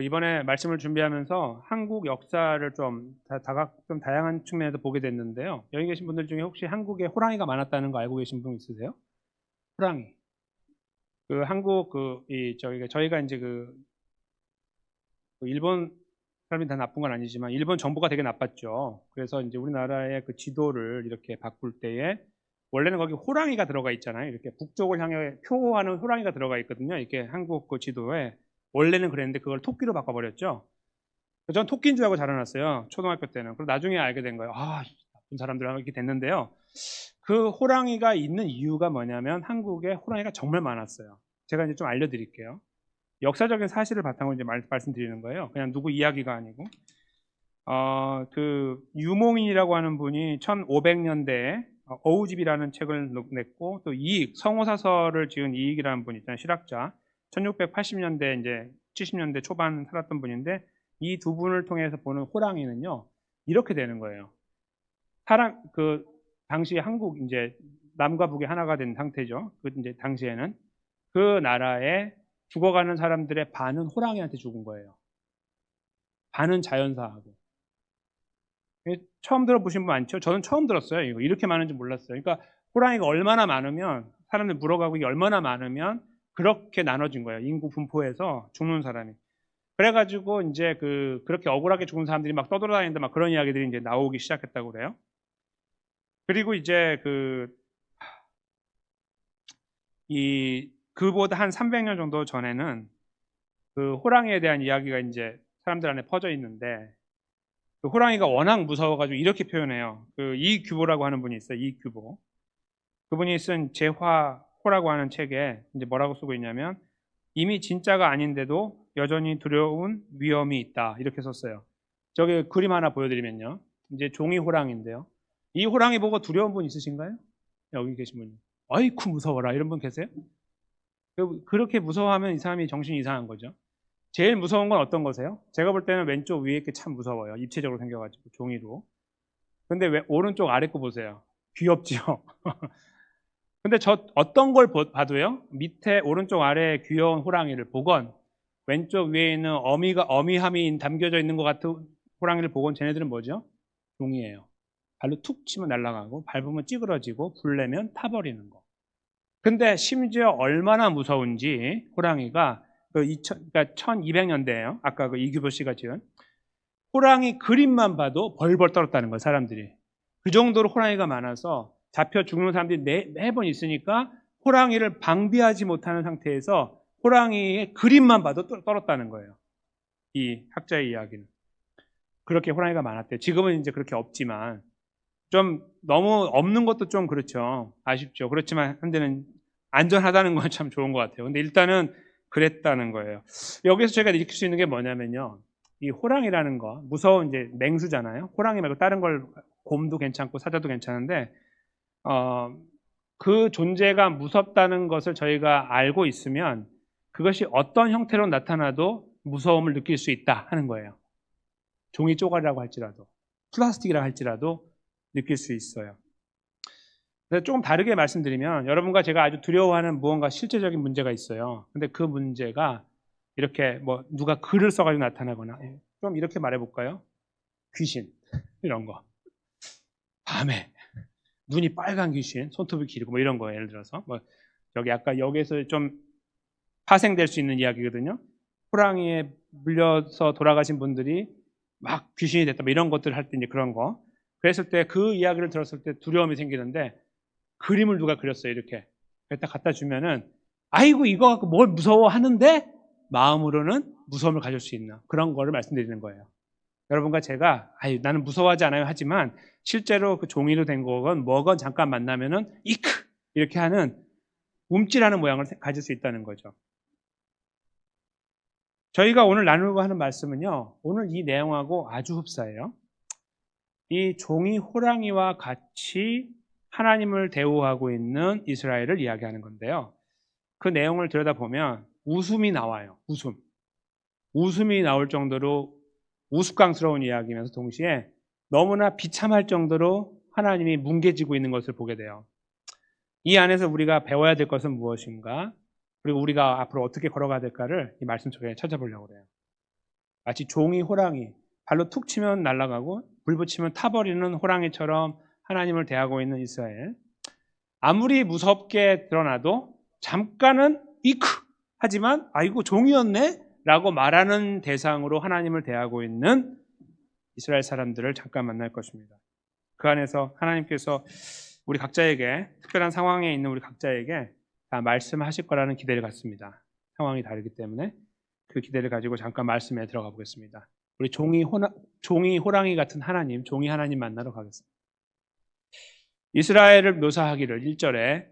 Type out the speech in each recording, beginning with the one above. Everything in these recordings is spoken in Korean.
이번에 말씀을 준비하면서 한국 역사를 좀 다양한 측면에서 보게 됐는데요. 여기 계신 분들 중에 혹시 한국에 호랑이가 많았다는 거 알고 계신 분 있으세요? 호랑이. 그 한국 저희가 이제 그 일본 사람이 다 나쁜 건 아니지만 일본 정부가 되게 나빴죠. 그래서 이제 우리나라의 그 지도를 이렇게 바꿀 때에 원래는 거기 호랑이가 들어가 있잖아요. 이렇게 북쪽을 향해 표하는 호랑이가 들어가 있거든요. 이렇게 한국 그 지도에 원래는 그랬는데 그걸 토끼로 바꿔버렸죠. 전 토끼인 줄 알고 자라났어요. 초등학교 때는. 그리고 나중에 알게 된 거예요. 아, 나쁜 사람들하고 이렇게 됐는데요. 그 호랑이가 있는 이유가 뭐냐면 한국에 호랑이가 정말 많았어요. 제가 이제 좀 알려드릴게요. 역사적인 사실을 바탕으로 이제 말씀드리는 거예요. 그냥 누구 이야기가 아니고. 그 유몽인이라고 하는 분이 1500년대에 어우집이라는 책을 냈고 또 이익, 성호사설을 지은 이익이라는 분 있잖아요. 실학자. 1680년대 이제 70년대 초반 살았던 분인데 이 두 분을 통해서 보는 호랑이는요. 이렇게 되는 거예요. 그 당시 한국 이제 남과 북이 하나가 된 상태죠. 그 이제 당시에는 그 나라에 죽어가는 사람들의 반은 호랑이한테 죽은 거예요. 반은 자연사하고. 처음 들어보신 분 많죠? 저는 처음 들었어요. 이거 이렇게 많은지 몰랐어요. 그러니까 호랑이가 얼마나 많으면 사람들 물어가고 이게 얼마나 많으면 그렇게 나눠진 거예요. 인구 분포에서 죽는 사람이. 그래가지고 이제 그렇게 억울하게 죽은 사람들이 막 떠돌아다니는데 막 그런 이야기들이 이제 나오기 시작했다고 그래요. 그리고 이제 그보다 한 300년 정도 전에는 그 호랑이에 대한 이야기가 이제 사람들 안에 퍼져 있는데 그 호랑이가 워낙 무서워가지고 이렇게 표현해요. 그 이규보라고 하는 분이 있어요. 이규보. 그분이 쓴 제화호라고 하는 책에 이제 뭐라고 쓰고 있냐면 이미 진짜가 아닌데도 여전히 두려운 위험이 있다. 이렇게 썼어요. 저기 그림 하나 보여드리면요. 이제 종이 호랑이인데요. 이 호랑이 보고 두려운 분 있으신가요? 여기 계신 분이. 아이쿠 무서워라. 이런 분 계세요? 그렇게 무서워하면 이 사람이 정신이 이상한 거죠. 제일 무서운 건 어떤 거세요? 제가 볼 때는 왼쪽 위에 게 참 무서워요. 입체적으로 생겨가지고 종이로. 근데 왜 오른쪽 아래 거 보세요. 귀엽죠? 근데 저 어떤 걸 봐도요. 밑에 오른쪽 아래 귀여운 호랑이를 보건 왼쪽 위에 있는 어미함이 담겨져 있는 것 같은 호랑이를 보건 쟤네들은 뭐죠? 종이에요. 발로 툭 치면 날아가고 밟으면 찌그러지고 불내면 타버리는 거. 근데 심지어 얼마나 무서운지 호랑이가 그러니까 1200년대예요. 아까 그 이규보 씨가 지은 호랑이 그림만 봐도 벌벌 떨었다는 거예요. 사람들이. 그 정도로 호랑이가 많아서 잡혀 죽는 사람들이 매번 있으니까 호랑이를 방비하지 못하는 상태에서 호랑이의 그림만 봐도 떨었다는 거예요. 이 학자의 이야기는. 그렇게 호랑이가 많았대요. 지금은 이제 그렇게 없지만 좀 너무 없는 것도 좀 그렇죠. 아쉽죠. 그렇지만 한데는 안전하다는 건 참 좋은 것 같아요. 근데 일단은 그랬다는 거예요. 여기서 제가 느낄 수 있는 게 뭐냐면요. 이 호랑이라는 거, 무서운 이제 맹수잖아요. 호랑이 말고 다른 걸 곰도 괜찮고 사자도 괜찮은데 그 존재가 무섭다는 것을 저희가 알고 있으면 그것이 어떤 형태로 나타나도 무서움을 느낄 수 있다 하는 거예요. 종이 쪼가리라고 할지라도 플라스틱이라고 할지라도 느낄 수 있어요. 그래서 조금 다르게 말씀드리면 여러분과 제가 아주 두려워하는 무언가 실제적인 문제가 있어요. 근데 그 문제가 이렇게 뭐 누가 글을 써가지고 나타나거나 좀 이렇게 말해볼까요? 귀신 이런 거 밤에 눈이 빨간 귀신 손톱이 길고 뭐 이런 거 예를 들어서 뭐 여기 아까 여기에서 좀 파생될 수 있는 이야기거든요. 호랑이에 물려서 돌아가신 분들이 막 귀신이 됐다 뭐 이런 것들 할 때 이제 그런 거 그랬을 때 그 이야기를 들었을 때 두려움이 생기는데 그림을 누가 그렸어요 이렇게 그랬다 갖다 주면은 아이고 이거 갖고 뭘 무서워하는데 마음으로는 무서움을 가질 수 있나 그런 거를 말씀드리는 거예요. 여러분과 제가 나는 무서워하지 않아요 하지만 실제로 그 종이로 된 거건 뭐건 잠깐 만나면은 이크 이렇게 하는 움찔하는 모양을 가질 수 있다는 거죠. 저희가 오늘 나누고 하는 말씀은요. 오늘 이 내용하고 아주 흡사해요. 이 종이 호랑이와 같이 하나님을 대우하고 있는 이스라엘을 이야기하는 건데요. 그 내용을 들여다보면 웃음이 나와요. 웃음이 나올 정도로 우스꽝스러운 이야기면서 동시에 너무나 비참할 정도로 하나님이 뭉개지고 있는 것을 보게 돼요. 이 안에서 우리가 배워야 될 것은 무엇인가? 그리고 우리가 앞으로 어떻게 걸어가야 될까를 이 말씀 속에 찾아보려고 해요. 마치 종이 호랑이, 발로 툭 치면 날아가고 불 붙이면 타버리는 호랑이처럼 하나님을 대하고 있는 이스라엘. 아무리 무섭게 드러나도 잠깐은 이크 하지만 아이고 종이었네 라고 말하는 대상으로 하나님을 대하고 있는 이스라엘 사람들을 잠깐 만날 것입니다. 그 안에서 하나님께서 우리 각자에게, 특별한 상황에 있는 우리 각자에게 다 말씀하실 거라는 기대를 갖습니다. 상황이 다르기 때문에 그 기대를 가지고 잠깐 말씀에 들어가 보겠습니다. 우리 종이 호랑이 같은 하나님, 종이 하나님 만나러 가겠습니다. 이스라엘을 묘사하기를 1절에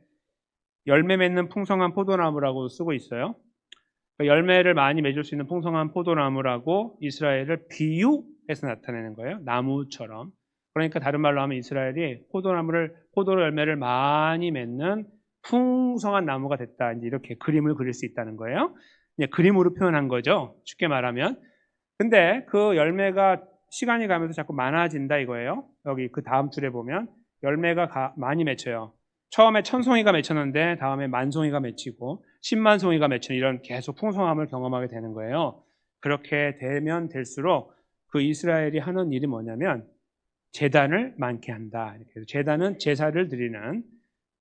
열매 맺는 풍성한 포도나무라고 쓰고 있어요. 열매를 많이 맺을 수 있는 풍성한 포도나무라고 이스라엘을 비유해서 나타내는 거예요. 나무처럼. 그러니까 다른 말로 하면 이스라엘이 포도 열매를 많이 맺는 풍성한 나무가 됐다. 이제 이렇게 그림을 그릴 수 있다는 거예요. 그냥 그림으로 표현한 거죠. 쉽게 말하면. 근데 그 열매가 시간이 가면서 자꾸 많아진다 이거예요. 여기 그 다음 줄에 보면 열매가 많이 맺혀요. 처음에 1000송이가 맺혔는데 다음에 10,000송이가 맺히고 100,000송이가 맺히는 이런 계속 풍성함을 경험하게 되는 거예요. 그렇게 되면 될수록 그 이스라엘이 하는 일이 뭐냐면 제단을 많게 한다. 이렇게 해서 제단은 제사를 드리는,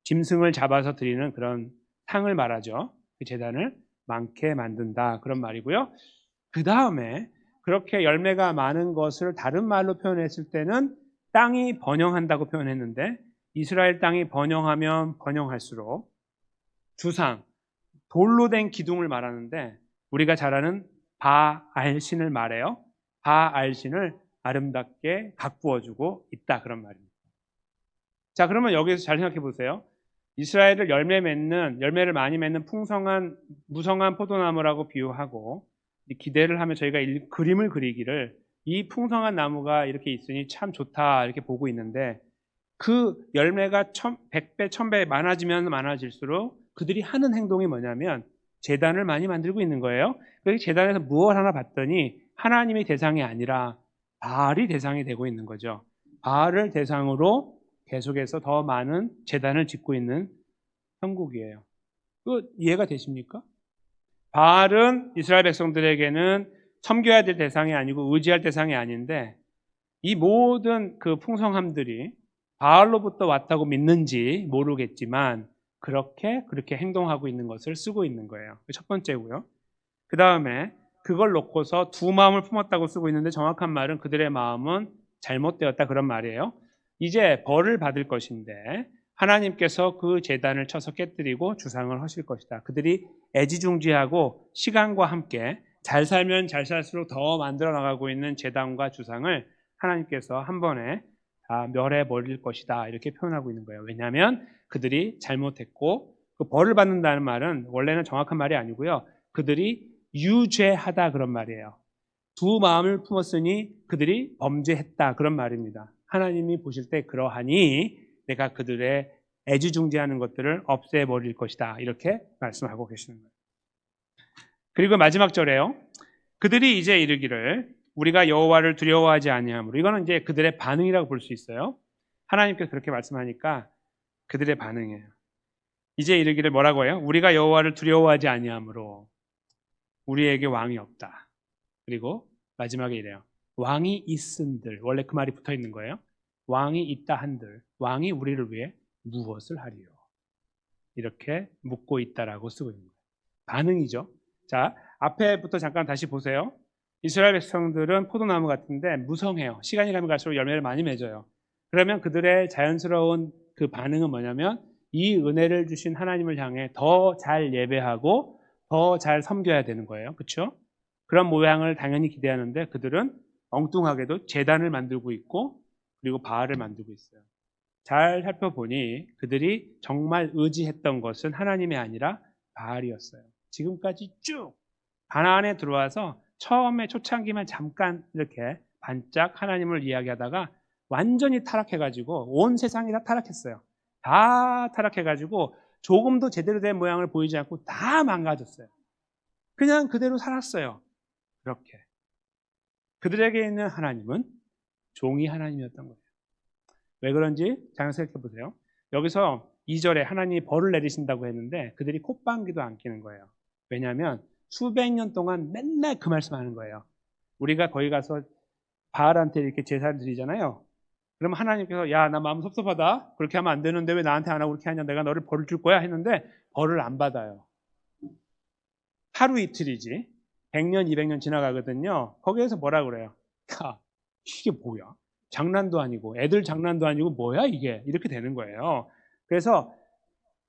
짐승을 잡아서 드리는 그런 상을 말하죠. 그 제단을 많게 만든다. 그런 말이고요. 그 다음에 그렇게 열매가 많은 것을 다른 말로 표현했을 때는 땅이 번영한다고 표현했는데 이스라엘 땅이 번영하면 번영할수록 주상, 돌로 된 기둥을 말하는데 우리가 잘 아는 바알신을 말해요. 바알신을 아름답게 가꾸어주고 있다. 그런 말입니다. 자, 그러면 여기서 잘 생각해 보세요. 이스라엘을 열매를 많이 맺는 풍성한, 무성한 포도나무라고 비유하고 기대를 하며 저희가 그림을 그리기를 이 풍성한 나무가 이렇게 있으니 참 좋다 이렇게 보고 있는데 그 열매가 100배, 1000배 많아지면 많아질수록 그들이 하는 행동이 뭐냐면 제단을 많이 만들고 있는 거예요. 그래서 제단에서 무엇 하나 봤더니 하나님이 대상이 아니라 바알이 대상이 되고 있는 거죠. 바알을 대상으로 계속해서 더 많은 제단을 짓고 있는 형국이에요. 그 이해가 되십니까? 바알은 이스라엘 백성들에게는 섬겨야 될 대상이 아니고 의지할 대상이 아닌데 이 모든 그 풍성함들이 바알로부터 왔다고 믿는지 모르겠지만 그렇게 행동하고 있는 것을 쓰고 있는 거예요. 첫 번째고요. 그 다음에 그걸 놓고서 두 마음을 품었다고 쓰고 있는데 정확한 말은 그들의 마음은 잘못되었다 그런 말이에요. 이제 벌을 받을 것인데 하나님께서 그 제단을 쳐서 깨뜨리고 주상을 하실 것이다. 그들이 애지중지하고 시간과 함께 잘 살면 잘 살수록 더 만들어 나가고 있는 제단과 주상을 하나님께서 한 번에 다 멸해버릴 것이다. 이렇게 표현하고 있는 거예요. 왜냐하면 그들이 잘못했고 그 벌을 받는다는 말은 원래는 정확한 말이 아니고요. 그들이 유죄하다 그런 말이에요. 두 마음을 품었으니 그들이 범죄했다 그런 말입니다. 하나님이 보실 때 그러하니 내가 그들의 애지중지하는 것들을 없애버릴 것이다. 이렇게 말씀하고 계시는 거예요. 그리고 마지막 절에요. 그들이 이제 이르기를 우리가 여호와를 두려워하지 아니하므로 이거는 이제 그들의 반응이라고 볼 수 있어요. 하나님께서 그렇게 말씀하니까 그들의 반응이에요. 이제 이르기를 뭐라고 해요? 우리가 여호와를 두려워하지 아니하므로 우리에게 왕이 없다. 그리고 마지막에 이래요. 왕이 있은들 원래 그 말이 붙어 있는 거예요. 왕이 있다 한들 왕이 우리를 위해 무엇을 하리요? 이렇게 묻고 있다라고 쓰고 있는 거예요. 반응이죠. 자, 앞에부터 잠깐 다시 보세요. 이스라엘 백성들은 포도나무 같은데 무성해요. 시간이 가면 갈수록 열매를 많이 맺어요. 그러면 그들의 자연스러운 그 반응은 뭐냐면 이 은혜를 주신 하나님을 향해 더 잘 예배하고 더 잘 섬겨야 되는 거예요. 그렇죠? 그런 모양을 당연히 기대하는데 그들은 엉뚱하게도 제단을 만들고 있고 그리고 바알을 만들고 있어요. 잘 살펴보니 그들이 정말 의지했던 것은 하나님이 아니라 바알이었어요. 지금까지 쭉 가나안에 들어와서 처음에 초창기만 잠깐 이렇게 반짝 하나님을 이야기하다가 완전히 타락해가지고 온 세상이 다 타락했어요. 다 타락해가지고 조금도 제대로 된 모양을 보이지 않고 다 망가졌어요. 그냥 그대로 살았어요. 그렇게. 그들에게 있는 하나님은 종이 하나님이었던 거예요. 왜 그런지 잘 생각해 보세요. 여기서 2절에 하나님이 벌을 내리신다고 했는데 그들이 콧방귀도 안 끼는 거예요. 왜냐하면 수백 년 동안 맨날 그 말씀하는 거예요. 우리가 거기 가서 바알한테 이렇게 제사를 드리잖아요. 그러면 하나님께서 야, 나 마음 섭섭하다. 그렇게 하면 안 되는데 왜 나한테 안 하고 그렇게 하냐. 내가 너를 벌을 줄 거야 했는데 벌을 안 받아요. 하루 이틀이지. 100년, 200년 지나가거든요. 거기에서 뭐라 그래요? 야, 이게 뭐야? 장난도 아니고 애들 장난도 아니고 뭐야 이게? 이렇게 되는 거예요.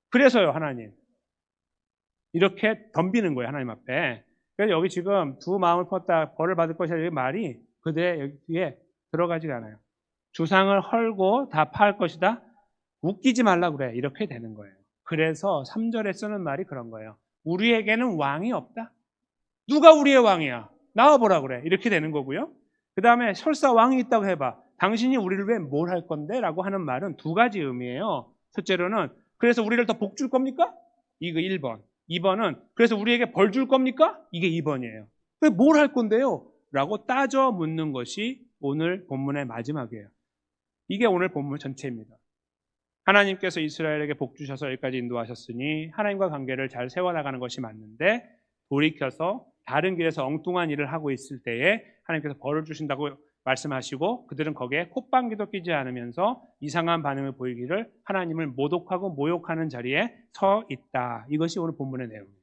그래서요 하나님. 이렇게 덤비는 거예요 하나님 앞에. 그래서 여기 지금 두 마음을 펐다 벌을 받을 것이라 이 말이 그들의 여기에 들어가지가 않아요. 주상을 헐고 다 파할 것이다. 웃기지 말라 그래. 이렇게 되는 거예요. 그래서 3절에 쓰는 말이 그런 거예요. 우리에게는 왕이 없다. 누가 우리의 왕이야? 나와보라 그래. 이렇게 되는 거고요. 그 다음에 설사 왕이 있다고 해봐. 당신이 우리를 왜 뭘 할 건데? 라고 하는 말은 두 가지 의미예요. 첫째로는 그래서 우리를 더 복 줄 겁니까? 이거 1번. 2번은 그래서 우리에게 벌 줄 겁니까? 이게 2번이에요. 왜 뭘 할 건데요? 라고 따져 묻는 것이 오늘 본문의 마지막이에요. 이게 오늘 본문 전체입니다. 하나님께서 이스라엘에게 복 주셔서 여기까지 인도하셨으니 하나님과 관계를 잘 세워나가는 것이 맞는데 돌이켜서 다른 길에서 엉뚱한 일을 하고 있을 때에 하나님께서 벌을 주신다고 말씀하시고 그들은 거기에 콧방귀도 끼지 않으면서 이상한 반응을 보이기를 하나님을 모독하고 모욕하는 자리에 서 있다. 이것이 오늘 본문의 내용입니다.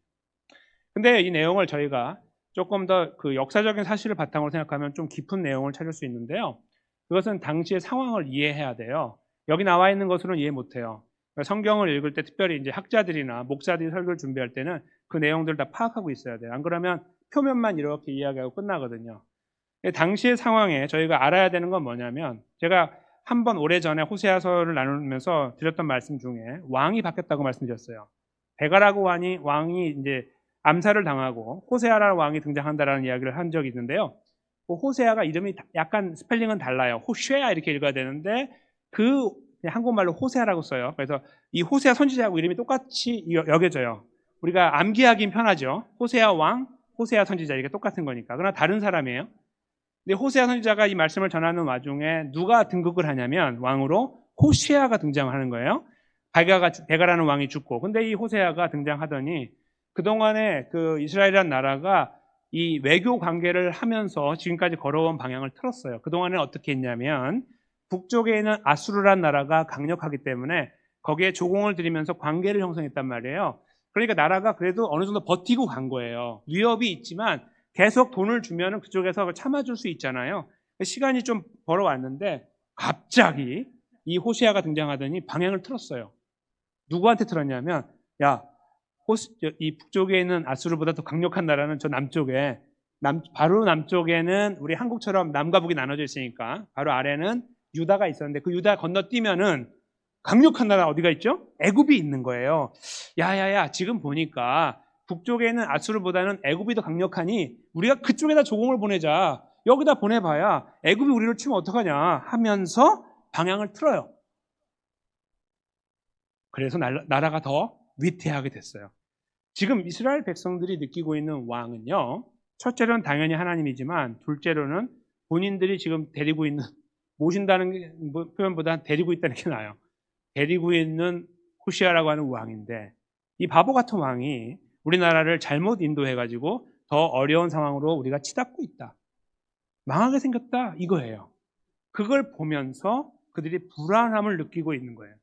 근데 이 내용을 저희가 조금 더 그 역사적인 사실을 바탕으로 생각하면 좀 깊은 내용을 찾을 수 있는데요. 그것은 당시의 상황을 이해해야 돼요. 여기 나와 있는 것으로는 이해 못해요. 성경을 읽을 때 특별히 이제 학자들이나 목사들이 설교를 준비할 때는 그 내용들을 다 파악하고 있어야 돼요. 안 그러면 표면만 이렇게 이야기하고 끝나거든요. 당시의 상황에 저희가 알아야 되는 건 뭐냐면 제가 한번 오래전에 호세아서를 나누면서 드렸던 말씀 중에 왕이 바뀌었다고 말씀드렸어요. 베가라고 왕이 이제 암살을 당하고 호세아라는 왕이 등장한다라는 이야기를 한 적이 있는데요. 그 호세아가 이름이 약간 스펠링은 달라요. 호쉐아 이렇게 읽어야 되는데 그 한국말로 호세아라고 써요. 그래서 이 호세아 선지자하고 이름이 똑같이 여겨져요. 우리가 암기하기는 편하죠. 호세아 왕, 호세아 선지자 이게 똑같은 거니까. 그러나 다른 사람이에요. 근데 호세아 선지자가 이 말씀을 전하는 와중에 누가 등극을 하냐면 왕으로 호시아가 등장하는 거예요. 베가라는 왕이 죽고. 근데 이 호세아가 등장하더니 그동안에 그 이스라엘이라는 나라가 이 외교 관계를 하면서 지금까지 걸어온 방향을 틀었어요. 그동안에 어떻게 했냐면 북쪽에 있는 아수르란 나라가 강력하기 때문에 거기에 조공을 들이면서 관계를 형성했단 말이에요. 그러니까 나라가 그래도 어느 정도 버티고 간 거예요. 위협이 있지만 계속 돈을 주면 그쪽에서 참아줄 수 있잖아요. 시간이 좀 벌어왔는데 갑자기 이 호시아가 등장하더니 방향을 틀었어요. 누구한테 틀었냐면 야, 이 북쪽에 있는 아수르보다 더 강력한 나라는 저 남쪽에 바로 남쪽에는 우리 한국처럼 남과 북이 나눠져 있으니까 바로 아래는 유다가 있었는데 그 유다 건너뛰면은 강력한 나라 어디가 있죠? 애굽이 있는 거예요. 야야야 지금 보니까 북쪽에 있는 아수르보다는 애굽이 더 강력하니 우리가 그쪽에다 조공을 보내자. 여기다 보내봐야 애굽이 우리를 치면 어떡하냐 하면서 방향을 틀어요. 그래서 나라가 더 위태하게 됐어요. 지금 이스라엘 백성들이 느끼고 있는 왕은요. 첫째로는 당연히 하나님이지만 둘째로는 본인들이 지금 데리고 있는 모신다는 표현보다 데리고 있다는 게 나아요. 데리고 있는 호시아라고 하는 왕인데 이 바보 같은 왕이 우리나라를 잘못 인도해가지고 더 어려운 상황으로 우리가 치닫고 있다. 망하게 생겼다 이거예요. 그걸 보면서 그들이 불안함을 느끼고 있는 거예요.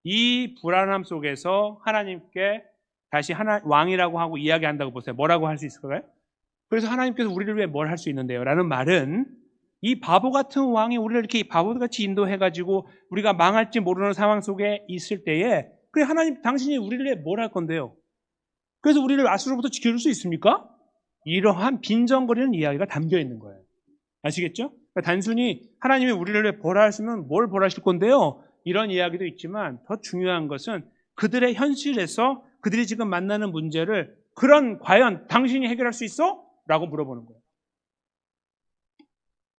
이 불안함 속에서 하나님께 다시 왕이라고 하고 이야기한다고 보세요. 뭐라고 할 수 있을까요? 그래서 하나님께서 우리를 위해 뭘 할 수 있는데요? 라는 말은 이 바보 같은 왕이 우리를 이렇게 바보같이 인도해가지고 우리가 망할지 모르는 상황 속에 있을 때에 그래 하나님 당신이 우리를 위해 뭘 할 건데요? 그래서 우리를 아수르로부터 지켜줄 수 있습니까? 이러한 빈정거리는 이야기가 담겨 있는 거예요. 아시겠죠? 그러니까 단순히 하나님이 우리를 위해 벌하시면 뭘 벌하실 건데요? 이런 이야기도 있지만 더 중요한 것은 그들의 현실에서 그들이 지금 만나는 문제를 과연 당신이 해결할 수 있어? 라고 물어보는 거예요.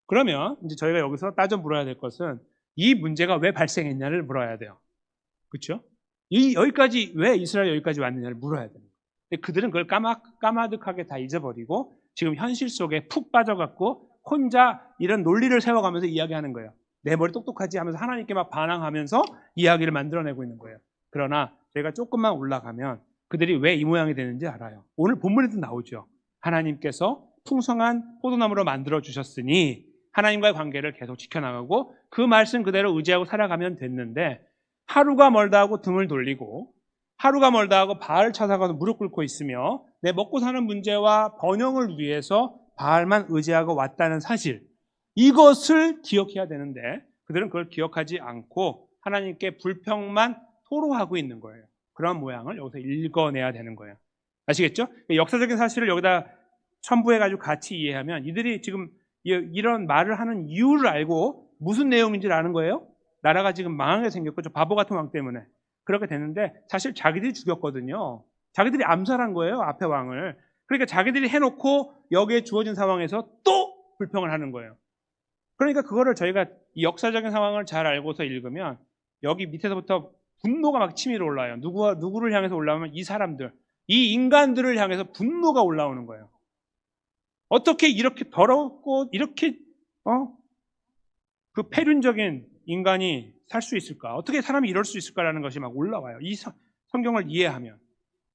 그러면 이제 저희가 여기서 따져 물어야 될 것은 이 문제가 왜 발생했냐를 물어야 돼요. 그렇죠? 여기까지 왜 이스라엘 여기까지 왔느냐를 물어야 됩니다. 근데 그들은 그걸 까마득하게 다 잊어버리고 지금 현실 속에 푹 빠져갖고 혼자 이런 논리를 세워가면서 이야기하는 거예요. 내 머리 똑똑하지 하면서 하나님께 막 반항하면서 이야기를 만들어내고 있는 거예요. 그러나 저희가 조금만 올라가면 그들이 왜 이 모양이 되는지 알아요. 오늘 본문에도 나오죠. 하나님께서 풍성한 포도나무로 만들어 주셨으니 하나님과의 관계를 계속 지켜나가고 그 말씀 그대로 의지하고 살아가면 됐는데, 하루가 멀다 하고 등을 돌리고 하루가 멀다 하고 바알 찾아가서 무릎 꿇고 있으며 내 먹고 사는 문제와 번영을 위해서 바알만 의지하고 왔다는 사실, 이것을 기억해야 되는데 그들은 그걸 기억하지 않고 하나님께 불평만 토로하고 있는 거예요. 그런 모양을 여기서 읽어내야 되는 거예요. 아시겠죠? 역사적인 사실을 여기다 첨부해가지고 같이 이해하면 이들이 지금 이런 말을 하는 이유를 알고 무슨 내용인지를 아는 거예요. 나라가 지금 망하게 생겼고 저 바보 같은 왕 때문에 그렇게 됐는데 사실 자기들이 죽였거든요. 자기들이 암살한 거예요, 앞에 왕을. 그러니까 자기들이 해놓고 여기에 주어진 상황에서 또 불평을 하는 거예요. 그러니까 그거를 저희가 이 역사적인 상황을 잘 알고서 읽으면 여기 밑에서부터 분노가 막 치밀어 올라와요. 누구를 향해서 올라오면 이 사람들, 이 인간들을 향해서 분노가 올라오는 거예요. 어떻게 이렇게 더럽고 이렇게 그 폐륜적인 인간이 살 수 있을까? 어떻게 사람이 이럴 수 있을까라는 것이 막 올라와요. 이 성경을 이해하면.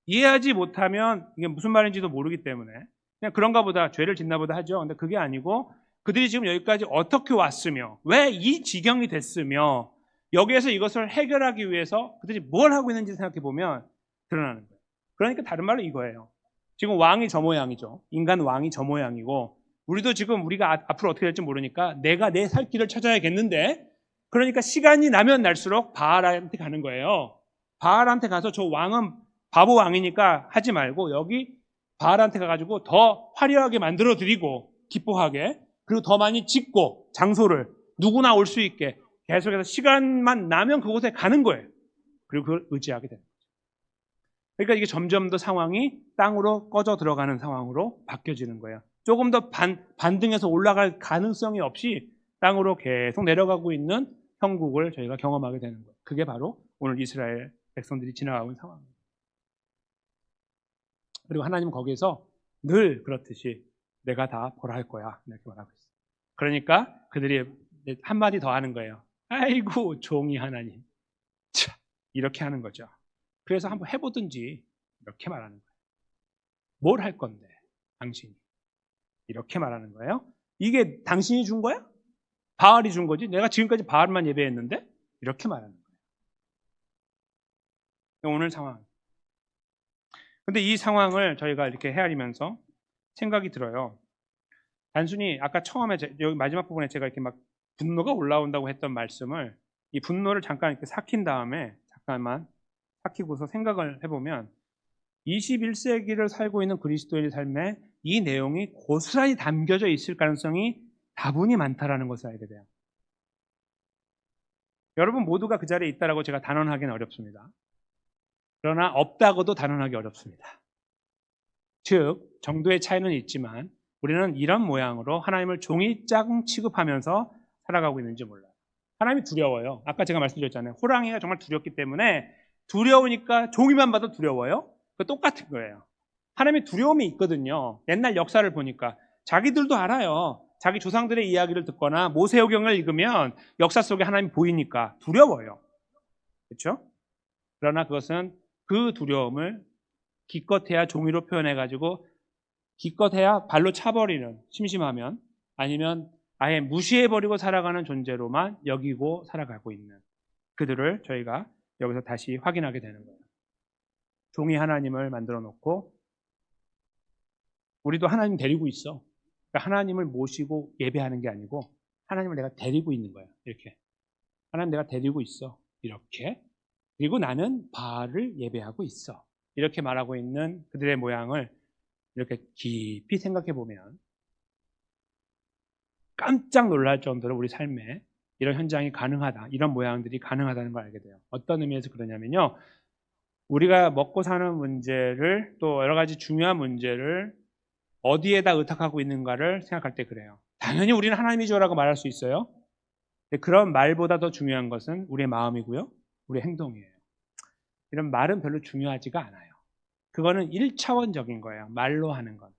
이해하지 못하면 이게 무슨 말인지도 모르기 때문에 그냥 그런가 보다, 죄를 짓나 보다 하죠. 근데 그게 아니고 그들이 지금 여기까지 어떻게 왔으며 왜 이 지경이 됐으며 여기에서 이것을 해결하기 위해서 그들이 뭘 하고 있는지 생각해 보면 드러나는 거예요. 그러니까 다른 말로 이거예요. 지금 왕이 저 모양이죠. 인간 왕이 저 모양이고 우리도 지금 우리가 앞으로 어떻게 될지 모르니까 내가 내 살 길을 찾아야겠는데, 그러니까 시간이 나면 날수록 바알한테 가는 거예요. 바알한테 가서 저 왕은 바보 왕이니까 하지 말고 여기 바알한테 가가지고 더 화려하게 만들어 드리고 기뻐하게, 그리고 더 많이 짓고 장소를 누구나 올 수 있게 계속해서 시간만 나면 그곳에 가는 거예요. 그리고 그걸 의지하게 되는 거죠. 그러니까 이게 점점 더 상황이 땅으로 꺼져 들어가는 상황으로 바뀌어지는 거예요. 조금 더 반등해서 올라갈 가능성이 없이 땅으로 계속 내려가고 있는 형국을 저희가 경험하게 되는 거예요. 그게 바로 오늘 이스라엘 백성들이 지나가고 있는 상황입니다. 그리고 하나님은 거기에서 늘 그렇듯이 내가 다 벌할 거야 이렇게 말하고 있어요. 그러니까 그들이 한마디 더 하는 거예요. 아이고 종이 하나님, 차, 이렇게 하는 거죠. 그래서 한번 해보든지 이렇게 말하는 거예요. 뭘 할 건데 당신이, 이렇게 말하는 거예요. 이게 당신이 준 거야? 바알이 준 거지? 내가 지금까지 바알만 예배했는데? 이렇게 말하는 거예요. 오늘 상황. 근데 이 상황을 저희가 이렇게 헤아리면서 생각이 들어요. 단순히 아까 처음에 여기 마지막 부분에 제가 이렇게 막 분노가 올라온다고 했던 말씀을, 이 분노를 잠깐 이렇게 삭힌 다음에 잠깐만 삭히고서 생각을 해보면 21세기를 살고 있는 그리스도인의 삶에 이 내용이 고스란히 담겨져 있을 가능성이 다분히 많다라는 것을 알게 돼요. 여러분 모두가 그 자리에 있다라고 제가 단언하기는 어렵습니다. 그러나 없다고도 단언하기 어렵습니다. 즉 정도의 차이는 있지만 우리는 이런 모양으로 하나님을 종이짝 취급하면서 살아가고 있는지 몰라요. 하나님이 두려워요. 아까 제가 말씀드렸잖아요. 호랑이가 정말 두렵기 때문에 두려우니까 종이만 봐도 두려워요. 그 똑같은 거예요. 하나님의 두려움이 있거든요. 옛날 역사를 보니까 자기들도 알아요. 자기 조상들의 이야기를 듣거나 모세오경을 읽으면 역사 속에 하나님이 보이니까 두려워요. 그렇죠? 그러나 그것은 그 두려움을 기껏해야 종이로 표현해가지고 기껏해야 발로 차버리는, 심심하면, 아니면 아예 무시해버리고 살아가는 존재로만 여기고 살아가고 있는 그들을 저희가 여기서 다시 확인하게 되는 거예요. 종이 하나님을 만들어 놓고 우리도 하나님 데리고 있어. 그러니까 하나님을 모시고 예배하는 게 아니고 하나님을 내가 데리고 있는 거예요. 이렇게. 하나님 내가 데리고 있어. 이렇게. 그리고 나는 바알을 예배하고 있어. 이렇게 말하고 있는 그들의 모양을 이렇게 깊이 생각해 보면 깜짝 놀랄 정도로 우리 삶에 이런 현장이 가능하다, 이런 모양들이 가능하다는 걸 알게 돼요. 어떤 의미에서 그러냐면요, 우리가 먹고 사는 문제를, 또 여러 가지 중요한 문제를 어디에다 의탁하고 있는가를 생각할 때 그래요. 당연히 우리는 하나님이죠라고 말할 수 있어요. 근데 그런 말보다 더 중요한 것은 우리의 마음이고요, 우리의 행동이에요. 이런 말은 별로 중요하지가 않아요. 그거는 1차원적인 거예요. 말로 하는 건.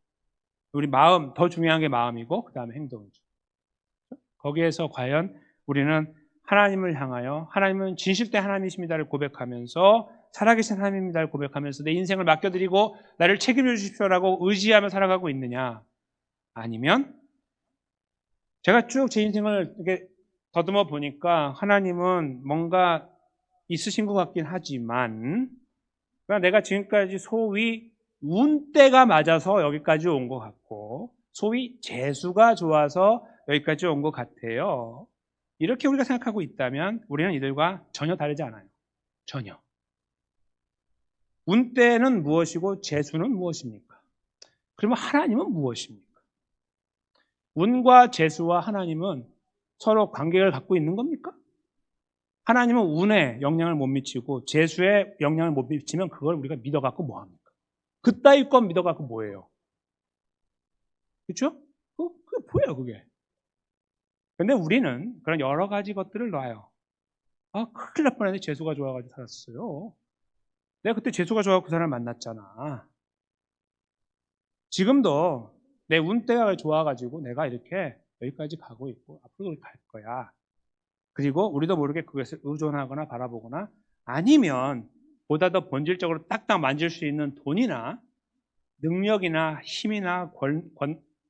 우리 마음, 더 중요한 게 마음이고 그 다음에 행동이죠. 거기에서 과연 우리는 하나님을 향하여 하나님은 진실된 하나님이십니다를 고백하면서, 살아계신 하나님입니다를 고백하면서 내 인생을 맡겨드리고 나를 책임져 주십시오라고 의지하며 살아가고 있느냐, 아니면 제가 쭉 제 인생을 이렇게 더듬어 보니까 하나님은 뭔가 있으신 것 같긴 하지만 그러니까 내가 지금까지 소위 운때가 맞아서 여기까지 온 것 같고 소위 재수가 좋아서 여기까지 온 것 같아요. 이렇게 우리가 생각하고 있다면 우리는 이들과 전혀 다르지 않아요. 전혀. 운때는 무엇이고 재수는 무엇입니까? 그러면 하나님은 무엇입니까? 운과 재수와 하나님은 서로 관계를 갖고 있는 겁니까? 하나님은 운에 영향을 못 미치고 재수에 영향을 못 미치면 그걸 우리가 믿어갖고 뭐합니까? 그따위 건 믿어갖고 뭐예요? 그렇죠? 그게 뭐예요 그게? 근데 우리는 그런 여러 가지 것들을 놔요. 아, 큰일 날 뻔했는데 재수가 좋아가지고 살았어요. 내가 그때 재수가 좋아서 그 사람을 만났잖아. 지금도 내 운때가 좋아가지고 내가 이렇게 여기까지 가고 있고 앞으로 갈 거야. 그리고 우리도 모르게 그것을 의존하거나 바라보거나 아니면 보다 더 본질적으로 딱딱 만질 수 있는 돈이나 능력이나 힘이나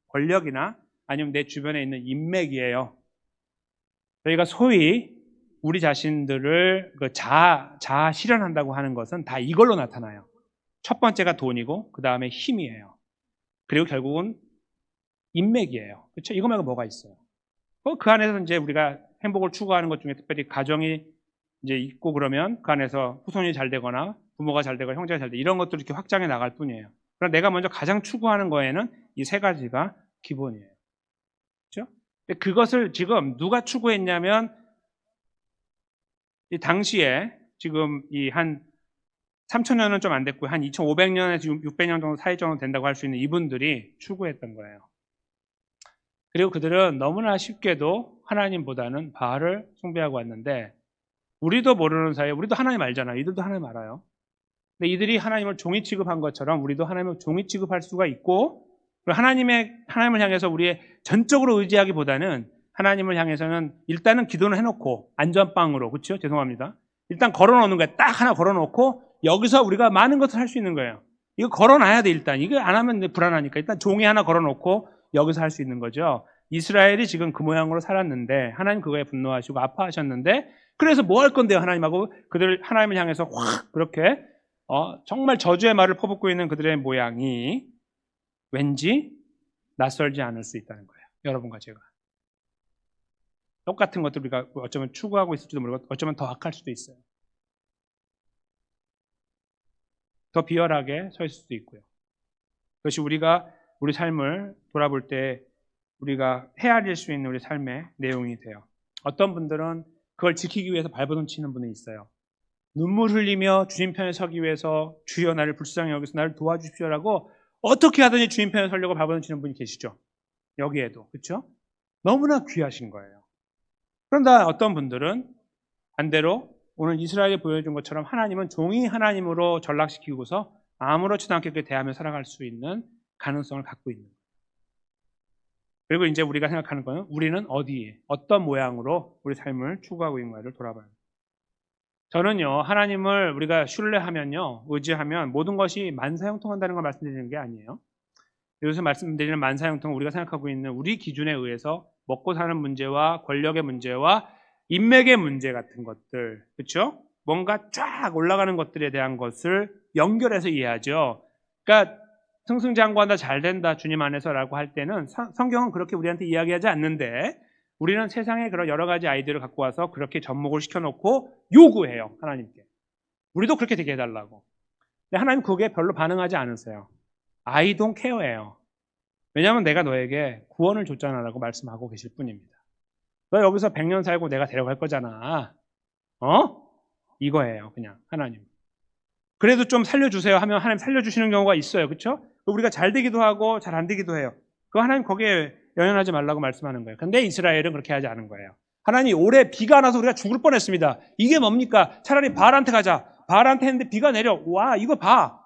권력이나 아니면 내 주변에 있는 인맥이에요. 저희가 소위 우리 자신들을 자아 실현한다고 하는 것은 다 이걸로 나타나요. 첫 번째가 돈이고 그 다음에 힘이에요. 그리고 결국은 인맥이에요. 그렇죠? 이거 말고 뭐가 있어요? 그 안에서 이제 우리가 행복을 추구하는 것 중에 특별히 가정이 이제 있고 그러면 그 안에서 후손이 잘 되거나 부모가 잘 되거나 형제가 잘 되고 이런 것들을 이렇게 확장해 나갈 뿐이에요. 그러나 내가 먼저 가장 추구하는 거에는 이 세 가지가 기본이에요. 그렇죠? 근데 그것을 지금 누가 추구했냐면 이 당시에 지금 이 한 3,000년은 좀 안 됐고 한 2,500년에서 600년 정도 사이 정도 된다고 할 수 있는 이분들이 추구했던 거예요. 그리고 그들은 너무나 쉽게도 하나님보다는 바알을 숭배하고 왔는데 우리도 모르는 사이에 우리도 하나님 알잖아요. 이들도 하나님 알아요. 근데 이들이 하나님을 종이 취급한 것처럼 우리도 하나님을 종이 취급할 수가 있고 하나님을 향해서 우리의 전적으로 의지하기보다는 하나님을 향해서는 일단은 기도는 해놓고 안전빵으로 그렇죠? 죄송합니다. 일단 걸어놓는 거예요. 딱 하나 걸어놓고 여기서 우리가 많은 것을 할 수 있는 거예요. 이거 걸어놔야 돼 일단. 이거 안 하면 불안하니까 일단 종이 하나 걸어놓고 여기서 할 수 있는 거죠. 이스라엘이 지금 그 모양으로 살았는데 하나님 그거에 분노하시고 아파하셨는데 그래서 뭐 할 건데요 하나님하고 그들 하나님을 향해서 확 그렇게 정말 저주의 말을 퍼붓고 있는 그들의 모양이 왠지 낯설지 않을 수 있다는 거예요. 여러분과 제가 똑같은 것들 우리가 어쩌면 추구하고 있을지도 모르고 어쩌면 더 악할 수도 있어요. 더 비열하게 서 있을 수도 있고요. 그것이 우리가 우리 삶을 돌아볼 때 우리가 헤아릴 수 있는 우리 삶의 내용이 돼요. 어떤 분들은 그걸 지키기 위해서 발버둥 치는 분이 있어요. 눈물 흘리며 주님 편에 서기 위해서 주여 나를 불쌍히 여기서 나를 도와주십시오라고 어떻게 하든지 주님 편에 서려고 발버둥 치는 분이 계시죠. 여기에도 그렇죠? 너무나 귀하신 거예요. 그런데 어떤 분들은 반대로 오늘 이스라엘이 보여준 것처럼 하나님은 종이 하나님으로 전락시키고서 아무렇지도 않게 그렇게 대하며 살아갈 수 있는 가능성을 갖고 있는 거예요. 그리고 이제 우리가 생각하는 거는 우리는 어디에 어떤 모양으로 우리 삶을 추구하고 있는가를 돌아봐요. 저는요 하나님을 우리가 신뢰하면요 의지하면 모든 것이 만사형통한다는 걸 말씀드리는 게 아니에요. 여기서 말씀드리는 만사형통은 우리가 생각하고 있는 우리 기준에 의해서 먹고 사는 문제와 권력의 문제와 인맥의 문제 같은 것들 그렇죠? 뭔가 쫙 올라가는 것들에 대한 것을 연결해서 이해하죠. 그러니까 승승장구한다 잘 된다 주님 안에서라고 할 때는 성경은 그렇게 우리한테 이야기하지 않는데 우리는 세상에 그런 여러 가지 아이디어를 갖고 와서 그렇게 접목을 시켜놓고 요구해요 하나님께. 우리도 그렇게 되게 해달라고. 근데 하나님 그게 별로 반응하지 않으세요. I don't care예요. 왜냐하면 내가 너에게 구원을 줬잖아라고 말씀하고 계실 뿐입니다. 너 여기서 100년 살고 내가 데려갈 거잖아. 이거예요 그냥 하나님. 그래도 좀 살려주세요 하면 하나님 살려주시는 경우가 있어요. 그렇죠? 우리가 잘 되기도 하고 잘 안 되기도 해요. 그 하나님 거기에 연연하지 말라고 말씀하는 거예요. 근데 이스라엘은 그렇게 하지 않은 거예요. 하나님 올해 비가 안 와서 우리가 죽을 뻔했습니다. 이게 뭡니까? 차라리 바알한테 가자. 바알한테 했는데 비가 내려. 와 이거 봐.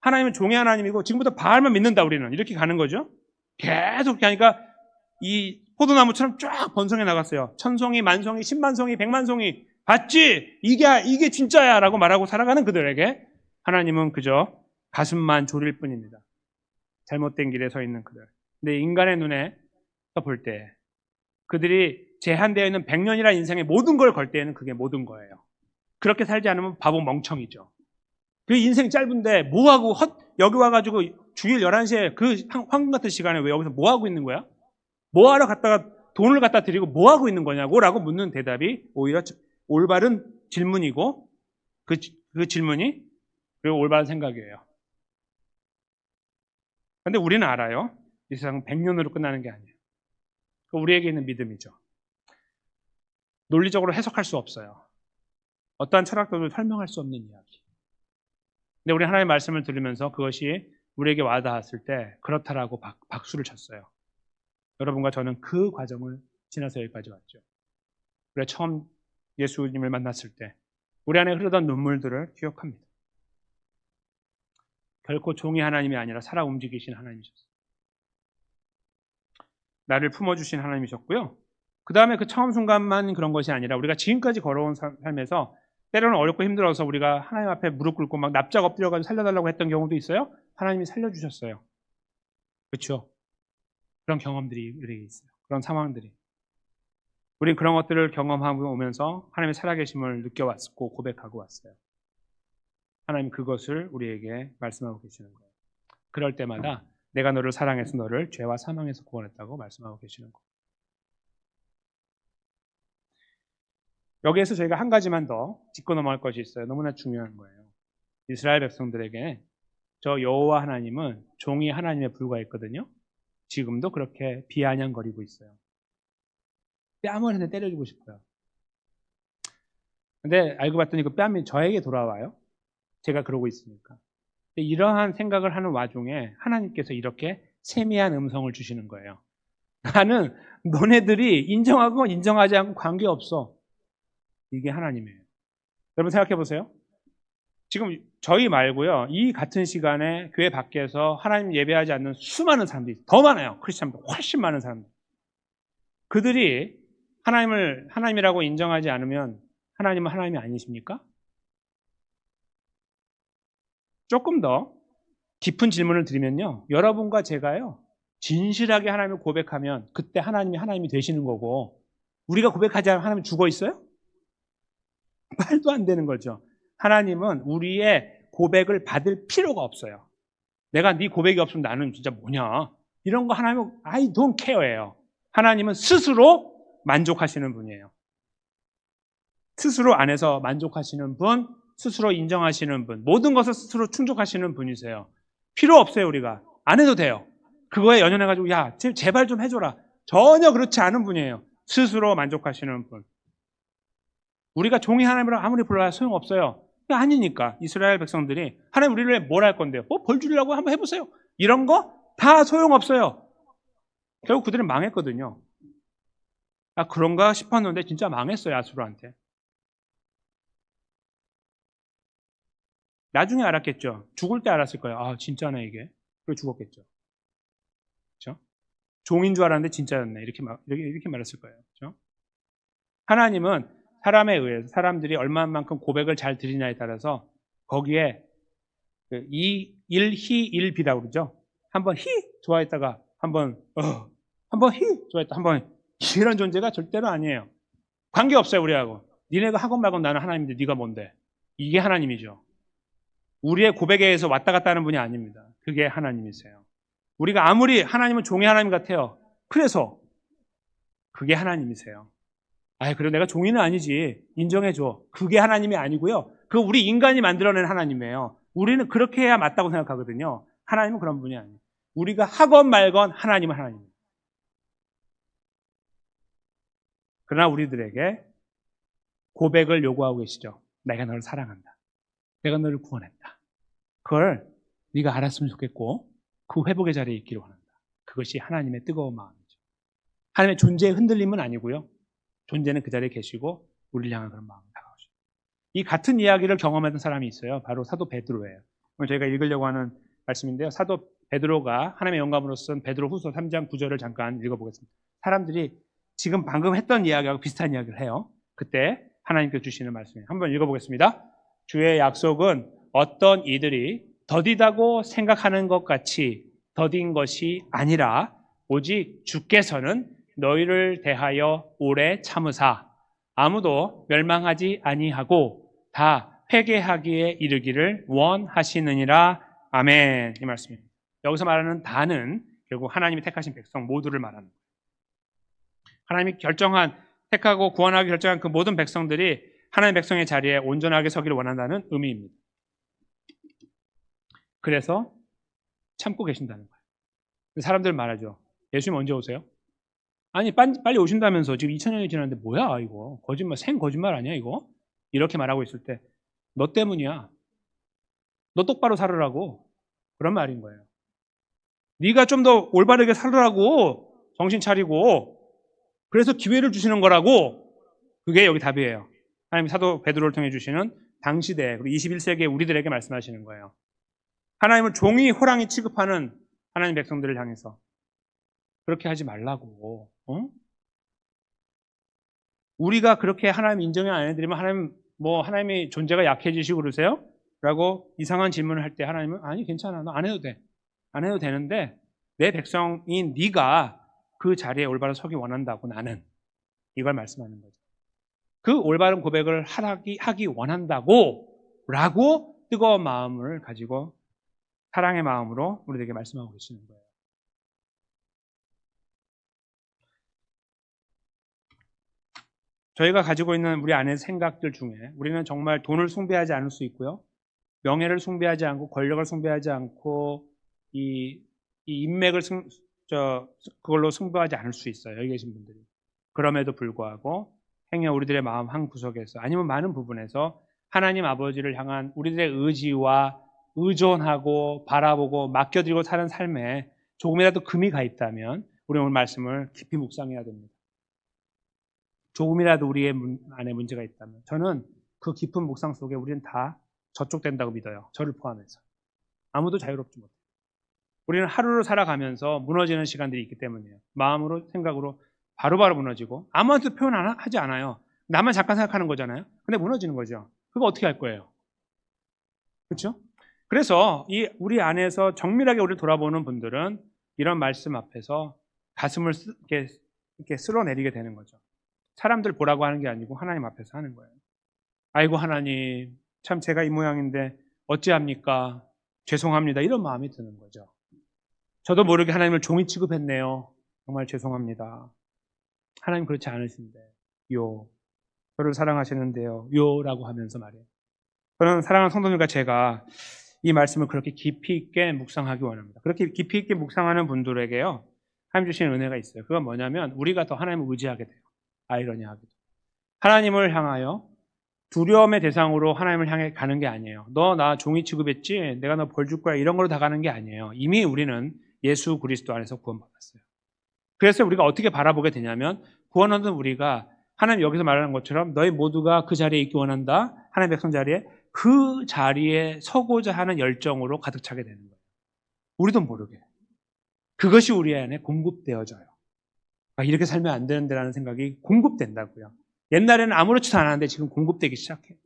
하나님은 종의 하나님이고 지금부터 바알만 믿는다 우리는. 이렇게 가는 거죠. 계속 그렇게 하니까 이 포도나무처럼 쫙 번성해 나갔어요. 1000송이, 10,000송이, 100,000송이, 100,000송이 봤지? 이게 진짜야 라고 말하고 살아가는 그들에게 하나님은 그저 가슴만 졸일 뿐입니다. 잘못된 길에 서 있는 그들. 근데 인간의 눈에 볼 때 그들이 제한되어 있는 100년이라는 인생의 모든 걸 걸 때에는 그게 모든 거예요. 그렇게 살지 않으면 바보 멍청이죠. 그 인생 짧은데 뭐하고 여기 와가지고 주일 11시에 그 황금 같은 시간에 왜 여기서 뭐하고 있는 거야? 뭐하러 갔다가 돈을 갖다 드리고 뭐하고 있는 거냐고 라고 묻는 대답이 오히려 올바른 질문이고 그 질문이 그리고 올바른 생각이에요. 그런데 우리는 알아요. 이 세상은 100년으로 끝나는 게 아니에요. 우리에게 있는 믿음이죠. 논리적으로 해석할 수 없어요. 어떠한 철학적으로 설명할 수 없는 이야기. 근데 우리 하나님의 말씀을 들으면서 그것이 우리에게 와닿았을 때 그렇다라고 박수를 쳤어요. 여러분과 저는 그 과정을 지나서 여기까지 왔죠. 우리가 처음 예수님을 만났을 때 우리 안에 흐르던 눈물들을 기억합니다. 결코 종이 하나님이 아니라 살아 움직이신 하나님이셨어요. 나를 품어주신 하나님이셨고요. 그 다음에 그 처음 순간만 그런 것이 아니라 우리가 지금까지 걸어온 삶에서 때로는 어렵고 힘들어서 우리가 하나님 앞에 무릎 꿇고 막 납작 엎드려가지고 살려달라고 했던 경우도 있어요. 하나님이 살려주셨어요. 그렇죠? 그런 경험들이 우리에게 있어요. 그런 상황들이. 우리는 그런 것들을 경험하고 오면서 하나님의 살아계심을 느껴왔고 고백하고 왔어요. 하나님 그것을 우리에게 말씀하고 계시는 거예요. 그럴 때마다 내가 너를 사랑해서 너를 죄와 사망에서 구원했다고 말씀하고 계시는 거예요. 여기에서 저희가 한 가지만 더 짚고 넘어갈 것이 있어요. 너무나 중요한 거예요. 이스라엘 백성들에게 저 여호와 하나님은 종이 하나님에 불과했거든요. 지금도 그렇게 비아냥거리고 있어요. 뺨을 한대 때려주고 싶어요. 근데 알고 봤더니 그 뺨이 저에게 돌아와요. 제가 그러고 있으니까. 이러한 생각을 하는 와중에 하나님께서 이렇게 세미한 음성을 주시는 거예요. 나는 너네들이 인정하고 인정하지 않고 관계없어. 이게 하나님이에요. 여러분 생각해 보세요. 지금 저희 말고요. 이 같은 시간에 교회 밖에서 하나님 예배하지 않는 수많은 사람들이 더 많아요. 크리스찬들 훨씬 많은 사람들. 그들이 하나님을 하나님이라고 인정하지 않으면 하나님은 하나님이 아니십니까? 조금 더 깊은 질문을 드리면요. 여러분과 제가요. 진실하게 하나님을 고백하면 그때 하나님이 하나님이 되시는 거고 우리가 고백하지 않으면 하나님이 죽어 있어요? 말도 안 되는 거죠. 하나님은 우리의 고백을 받을 필요가 없어요. 내가 네 고백이 없으면 나는 진짜 뭐냐. 이런 거 하나님은 I don't care예요. 하나님은 스스로 만족하시는 분이에요. 스스로 안에서 만족하시는 분, 스스로 인정하시는 분, 모든 것을 스스로 충족하시는 분이세요. 필요 없어요, 우리가. 안 해도 돼요. 그거에 연연해가지고 야, 제발 좀 해줘라. 전혀 그렇지 않은 분이에요. 스스로 만족하시는 분. 우리가 종이 하나님이라고 아무리 불러야 소용없어요. 아니니까 이스라엘 백성들이 하나님 우리를 뭘 할 건데요? 뭐 벌 주려고 한번 해보세요. 이런 거 다 소용없어요. 결국 그들은 망했거든요. 아 그런가 싶었는데 진짜 망했어요. 아수르한테. 나중에 알았겠죠. 죽을 때 알았을 거예요. 아 진짜네 이게. 그리고 죽었겠죠. 그렇죠? 종인 줄 알았는데 진짜였네. 이렇게 말했을 거예요. 그렇죠? 하나님은 사람에 의해서 사람들이 얼마만큼 고백을 잘 드리냐에 따라서 거기에 이 1희 1비라고 그러죠. 한번 히 좋아했다가 한번 히 좋아했다 한번 이런 존재가 절대로 아니에요. 관계없어요 우리하고. 니네가 하건 말건 나는 하나님인데 네가 뭔데. 이게 하나님이죠. 우리의 고백에 의해서 왔다 갔다 하는 분이 아닙니다. 그게 하나님이세요. 우리가 아무리 하나님은 종의 하나님 같아요. 그래서 그게 하나님이세요. 아, 그래 내가 종이는 아니지. 인정해줘. 그게 하나님이 아니고요. 그 우리 인간이 만들어낸 하나님이에요. 우리는 그렇게 해야 맞다고 생각하거든요. 하나님은 그런 분이 아니에요. 우리가 하건 말건 하나님은 하나님이에요. 그러나 우리들에게 고백을 요구하고 계시죠. 내가 너를 사랑한다. 내가 너를 구원했다. 그걸 네가 알았으면 좋겠고 그 회복의 자리에 있기를 원한다. 그것이 하나님의 뜨거운 마음이죠. 하나님의 존재의 흔들림은 아니고요. 존재는 그 자리에 계시고 우리를 향한 그런 마음을 다가오시죠. 이 같은 이야기를 경험했던 사람이 있어요. 바로 사도 베드로예요. 오늘 저희가 읽으려고 하는 말씀인데요. 사도 베드로가 하나님의 영감으로 쓴 베드로후서 3장 9절을 잠깐 읽어보겠습니다. 사람들이 지금 방금 했던 이야기하고 비슷한 이야기를 해요. 그때 하나님께서 주시는 말씀이에요. 한번 읽어보겠습니다. 주의 약속은 어떤 이들이 더디다고 생각하는 것 같이 더딘 것이 아니라 오직 주께서는 너희를 대하여 오래 참으사 아무도 멸망하지 아니하고 다 회개하기에 이르기를 원하시느니라. 아멘. 이 말씀입니다. 여기서 말하는 다는 결국 하나님이 택하신 백성 모두를 말하는 거예요. 하나님이 택하고 구원하기 결정한 그 모든 백성들이 하나님의 백성의 자리에 온전하게 서기를 원한다는 의미입니다. 그래서 참고 계신다는 거예요. 사람들 말하죠. 예수님 언제 오세요? 아니 빨리 오신다면서 지금 2000년이 지났는데 뭐야 이거 거짓말 거짓말 아니야 이거? 이렇게 말하고 있을 때 너 때문이야. 너 똑바로 살으라고 그런 말인 거예요. 네가 좀 더 올바르게 살으라고 정신 차리고 그래서 기회를 주시는 거라고. 그게 여기 답이에요. 하나님 사도 베드로를 통해 주시는 당시대 그리고 21세기의 우리들에게 말씀하시는 거예요. 하나님을 종이 호랑이 취급하는 하나님 백성들을 향해서 그렇게 하지 말라고. 우리가 그렇게 하나님 인정이 안 해드리면 하나님이 존재가 약해지시고 그러세요? 라고 이상한 질문을 할 때 하나님은 아니 괜찮아 너 안 해도 돼. 안 해도 되는데 내 백성인 네가 그 자리에 올바로 서기 원한다고 나는 이걸 말씀하는 거죠. 그 올바른 고백을 하기 원한다고 라고 뜨거운 마음을 가지고 사랑의 마음으로 우리에게 말씀하고 계시는 거예요. 저희가 가지고 있는 우리 안의 생각들 중에 우리는 정말 돈을 숭배하지 않을 수 있고요. 명예를 숭배하지 않고 권력을 숭배하지 않고 이 인맥을 그걸로 승부하지 않을 수 있어요. 여기 계신 분들이. 그럼에도 불구하고 행여 우리들의 마음 한 구석에서 아니면 많은 부분에서 하나님 아버지를 향한 우리들의 의지와 의존하고 바라보고 맡겨드리고 사는 삶에 조금이라도 금이 가 있다면 우리 오늘 말씀을 깊이 묵상해야 됩니다. 조금이라도 우리의 안에 문제가 있다면 저는 그 깊은 묵상 속에 우리는 다 저촉된다고 믿어요. 저를 포함해서. 아무도 자유롭지 못해요. 우리는 하루를 살아가면서 무너지는 시간들이 있기 때문이에요. 마음으로 생각으로 바로바로 무너지고 아무한테도 표현 하지 않아요. 나만 잠깐 생각하는 거잖아요. 근데 무너지는 거죠. 그거 어떻게 할 거예요? 그렇죠? 그래서 우리 안에서 정밀하게 우리를 돌아보는 분들은 이런 말씀 앞에서 가슴을 이렇게 쓸어내리게 되는 거죠. 사람들 보라고 하는 게 아니고 하나님 앞에서 하는 거예요. 아이고 하나님 참 제가 이 모양인데 어찌합니까? 죄송합니다. 이런 마음이 드는 거죠. 저도 모르게 하나님을 종이 취급했네요. 정말 죄송합니다. 하나님 그렇지 않으신데요. 저를 사랑하시는데요. 라고 하면서 말이에요. 저는 사랑하는 성도님과 제가 이 말씀을 그렇게 깊이 있게 묵상하기 원합니다. 그렇게 깊이 있게 묵상하는 분들에게요. 하나님 주시는 은혜가 있어요. 그건 뭐냐면 우리가 더 하나님을 의지하게 돼요. 아이러니하게도. 하나님을 향하여 두려움의 대상으로 하나님을 향해 가는 게 아니에요. 너 나 종이 취급했지? 내가 너 벌 줄 거야. 이런 걸로 다 가는 게 아니에요. 이미 우리는 예수 그리스도 안에서 구원받았어요. 그래서 우리가 어떻게 바라보게 되냐면 구원 얻은 우리가 하나님 여기서 말하는 것처럼 너희 모두가 그 자리에 있기 원한다. 하나님의 백성 자리에 그 자리에 서고자 하는 열정으로 가득 차게 되는 거예요. 우리도 모르게. 그것이 우리 안에 공급되어져요. 이렇게 살면 안 되는데라는 생각이 공급된다고요. 옛날에는 아무렇지도 않았는데 지금 공급되기 시작해요.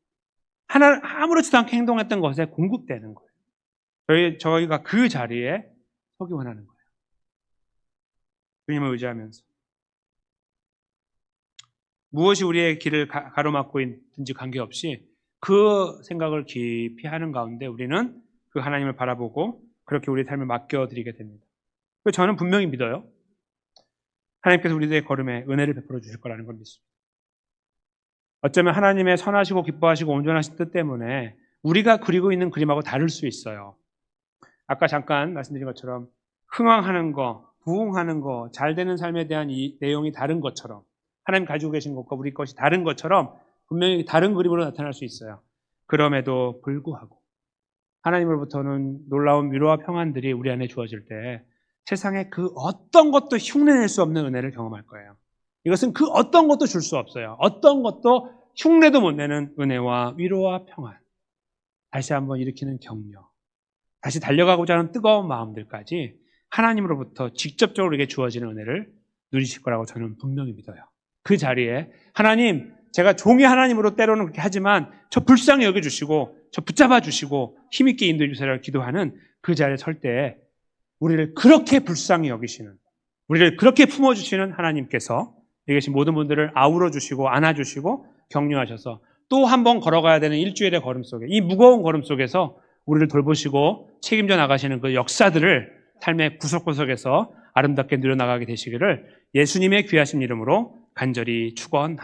아무렇지도 않게 행동했던 것에 공급되는 거예요. 저희가 그 자리에 서기 원하는 거예요. 주님을 의지하면서. 무엇이 우리의 길을 가로막고 있든지 관계없이 그 생각을 깊이 하는 가운데 우리는 그 하나님을 바라보고 그렇게 우리의 삶을 맡겨드리게 됩니다. 저는 분명히 믿어요. 하나님께서 우리들의 걸음에 은혜를 베풀어 주실 거라는 걸 믿습니다. 어쩌면 하나님의 선하시고 기뻐하시고 온전하신 뜻 때문에 우리가 그리고 있는 그림하고 다를 수 있어요. 아까 잠깐 말씀드린 것처럼 흥왕하는 거, 부흥하는 거, 잘 되는 삶에 대한 이 내용이 다른 것처럼 하나님 가지고 계신 것과 우리 것이 다른 것처럼 분명히 다른 그림으로 나타날 수 있어요. 그럼에도 불구하고 하나님으로부터는 놀라운 위로와 평안들이 우리 안에 주어질 때 세상에 그 어떤 것도 흉내낼 수 없는 은혜를 경험할 거예요. 이것은 그 어떤 것도 줄 수 없어요. 어떤 것도 흉내도 못 내는 은혜와 위로와 평안. 다시 한번 일으키는 격려. 다시 달려가고자 하는 뜨거운 마음들까지 하나님으로부터 직접적으로 우리에게 주어지는 은혜를 누리실 거라고 저는 분명히 믿어요. 그 자리에 하나님, 제가 종이 하나님으로 때로는 그렇게 하지만 저 불쌍히 여겨주시고 저 붙잡아 주시고 힘있게 인도해 주세요라고 기도하는 그 자리에 설 때 우리를 그렇게 불쌍히 여기시는 우리를 그렇게 품어주시는 하나님께서 여기 계신 모든 분들을 아우러 주시고 안아주시고 격려하셔서 또 한 번 걸어가야 되는 일주일의 걸음 속에, 이 무거운 걸음 속에서 우리를 돌보시고 책임져 나가시는 그 역사들을 삶의 구석구석에서 아름답게 누려나가게 되시기를 예수님의 귀하신 이름으로 간절히 축원합니다.